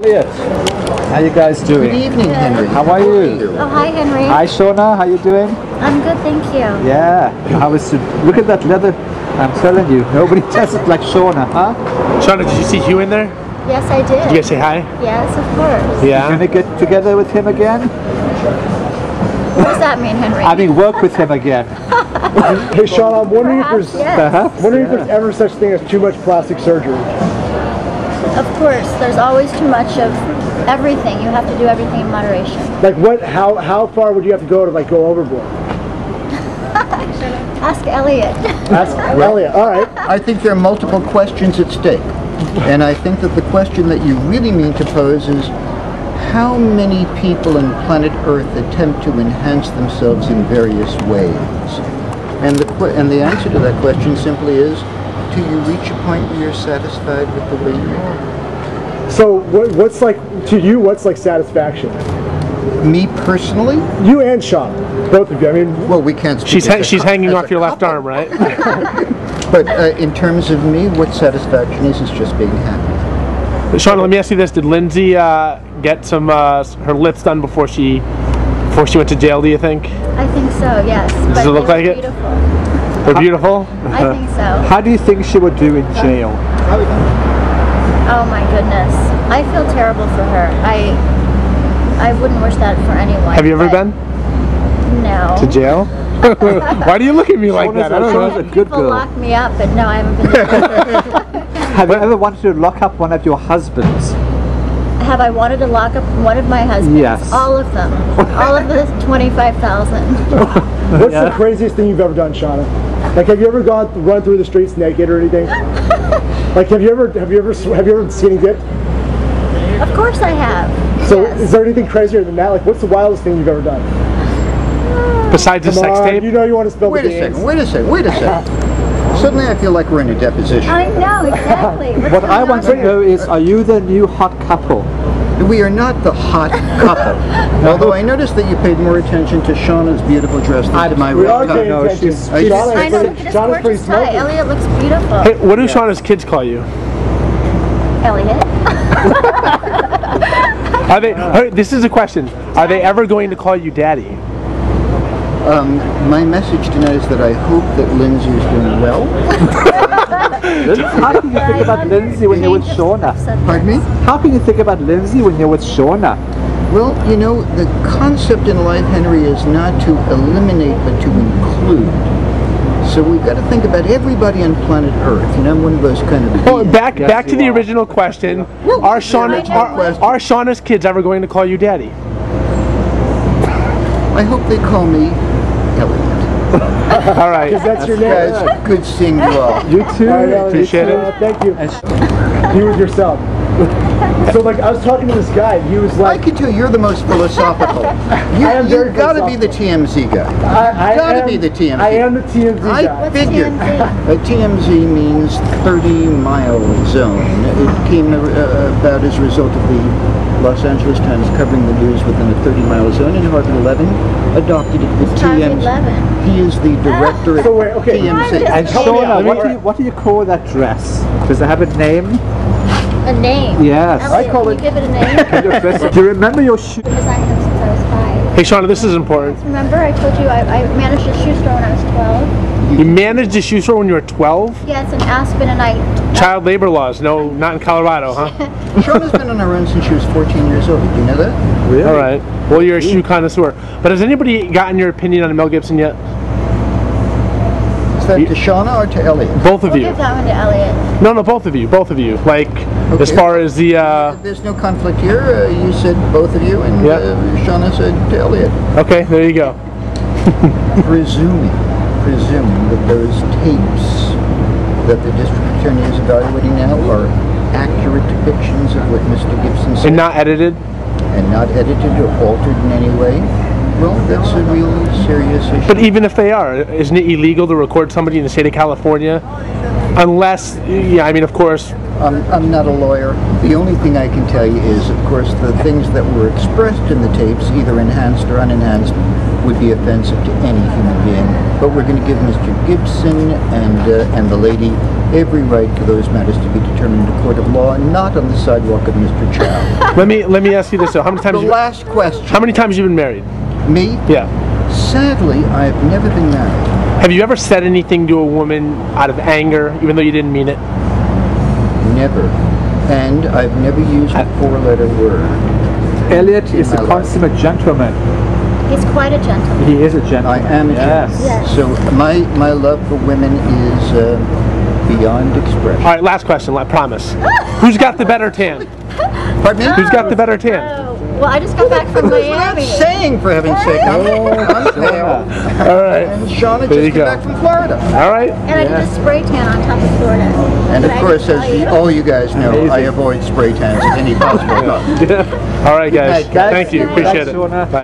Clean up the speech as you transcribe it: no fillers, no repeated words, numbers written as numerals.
Elliot, how you guys doing? Good evening, Henry. How are you? Oh, hi, Henry. Hi, Shauna. How you doing? I'm good, thank you. Yeah. Look at that leather. I'm telling you, nobody does it like Shauna, huh? Shauna, did you see Hugh in there? Yes, I did. Did you guys say hi? Yes, of course. Yeah. You gonna get together with him again? What does that mean, Henry? I mean, work with him again. Hey, Shauna, I'm wondering Perhaps, if there's ever such thing as too much plastic surgery. Of course, there's always too much of everything. You have to do everything in moderation. Like what? How far would you have to go to go overboard? Ask Elliot. Ask Elliot. All right. I think there are multiple questions at stake. And I think that the question that you really mean to pose is, how many people on planet Earth attempt to enhance themselves in various ways? And the answer to that question simply is, do you reach a point where you're satisfied with the way you are? So what's like, to you, what's like satisfaction? Me personally? You and Shauna, both of you. I mean, well, we can't speak She's hanging off your left arm, right? But in terms of me, what satisfaction is just being happy. Shauna, let me ask you this: did Lindsay get some her lips done before she went to jail? Do you think? I think so. Yes. Does it look like it? Beautiful. They're beautiful. I think so. How do you think she would do in jail? Oh my goodness, I feel terrible for her. I wouldn't wish that for anyone. Have you ever been? No. To jail? Why do you look at me like that? I don't know. Shauna's a good People girl. lock me up, but no, I haven't been there. Have you ever wanted to lock up one of your husbands? Have I wanted to lock up one of my husbands? Yes. All of them. All of the 25,000. what's the craziest thing you've ever done, Shauna? Like, have you ever run through the streets naked or anything? Like, have you ever skinny dipped? Of course I have. So, yes. Is there anything crazier than that? Like, what's the wildest thing you've ever done? Besides the sex tape? You know you want to spill Wait the a second. Suddenly I feel like we're in a deposition. I know, exactly. What I want to know is, are you the new hot couple? We are not the hot couple. Although I noticed that you paid more attention to Shauna's beautiful dress than to my We are red paying tie. attention. I know, look at this Shauna's pretty gorgeous tie. smoky. Elliot looks beautiful. Hey, what do Shauna's kids call you? Elliot. Are they? This is a question. Are they ever going to call you daddy? My message tonight is that I hope that Lindsay is doing well. How can you think about Lindsay when you're with Shauna? Pardon me? How can you think about Lindsay when you're with Shauna? Well, you know, the concept in life, Henry, is not to eliminate but to include. So we've got to think about everybody on planet Earth. You know, I'm one of those kind of... Well, back to the original question. Are Shauna's kids ever going to call you daddy? I hope they call me Elliot. All right. Because that's your name. Guys, good seeing you all. You too. All right, Elliot, Appreciate it. Thank you. Be with yourself. So, like, I was talking to this guy. He was I like, can tell you're the most philosophical. You've got to be the TMZ guy. You've got to be the TMZ. I am the TMZ guy. I figured. A TMZ means 30-mile zone. It came about as a result of the Los Angeles Times covering the news within a 30-mile zone, and Harvard 11 adopted it with TMZ. 11. He is the director So wait, of okay. TMZ. And Shauna, what do you call that dress? Does it have a name? A name. Yes. Elliot, I call can it- you give it a name? Do you remember your shoe? Because I have since I was 5. Hey, Shauna, this is important. Remember I told you I managed a shoe store when I was 12? You managed a shoe store when you were 12? Yes, in Aspen, and I... Child labor laws. No, not in Colorado, huh? Shauna's been on her own since she was 14 years old. Did you know that? Really? All right. Well, you're a shoe connoisseur. But has anybody gotten your opinion on Mel Gibson yet? Is that to Shauna or to Elliot? Both of We'll you. give that one to Elliot. No, both of you. Both of you. Like, as Okay. far as the... There's no conflict here. You said both of you, and Yep. Shauna said to Elliot. Okay, there you go. Presuming that those tapes that the district attorney is evaluating now are accurate depictions of what Mr. Gibson said And not edited? and not edited or altered in any way, well, that's a real serious issue. But even if they are, isn't it illegal to record somebody in the state of California? Unless, yeah, I mean, of course... I'm not a lawyer. The only thing I can tell you is, of course, the things that were expressed in the tapes, either enhanced or unenhanced, would be offensive to any human being. But we're going to give Mr. Gibson and the lady every right for those matters to be determined in a court of law, and not on the sidewalk of Mr. Chow. Let me ask you this though. How many times? The last question. How many times have you been married? Me? Yeah. Sadly, I've never been married. Have you ever said anything to a woman out of anger, even though you didn't mean it? Never. And I've never used a four-letter word. Elliot is a consummate gentleman. He's quite a gentleman. He is a gentleman. I am a yes. gentleman. Yes. So my love for women is beyond expression. All right, last question. I promise. Who's got the better tan? Pardon me? Who's got the better tan? Oh, well, I just got back from That's what I'm Miami. saying, for heaven's sake. I'm pale. All right. And Shauna There you just got go. back from Florida. All right. And I did a spray tan on top of Florida. And of But I course, didn't as tell you. all you guys know, I avoid spray tans at any possible cost. All right, guys. Good night, guys. Thank you. Appreciate Thanks, it. Shauna. Bye.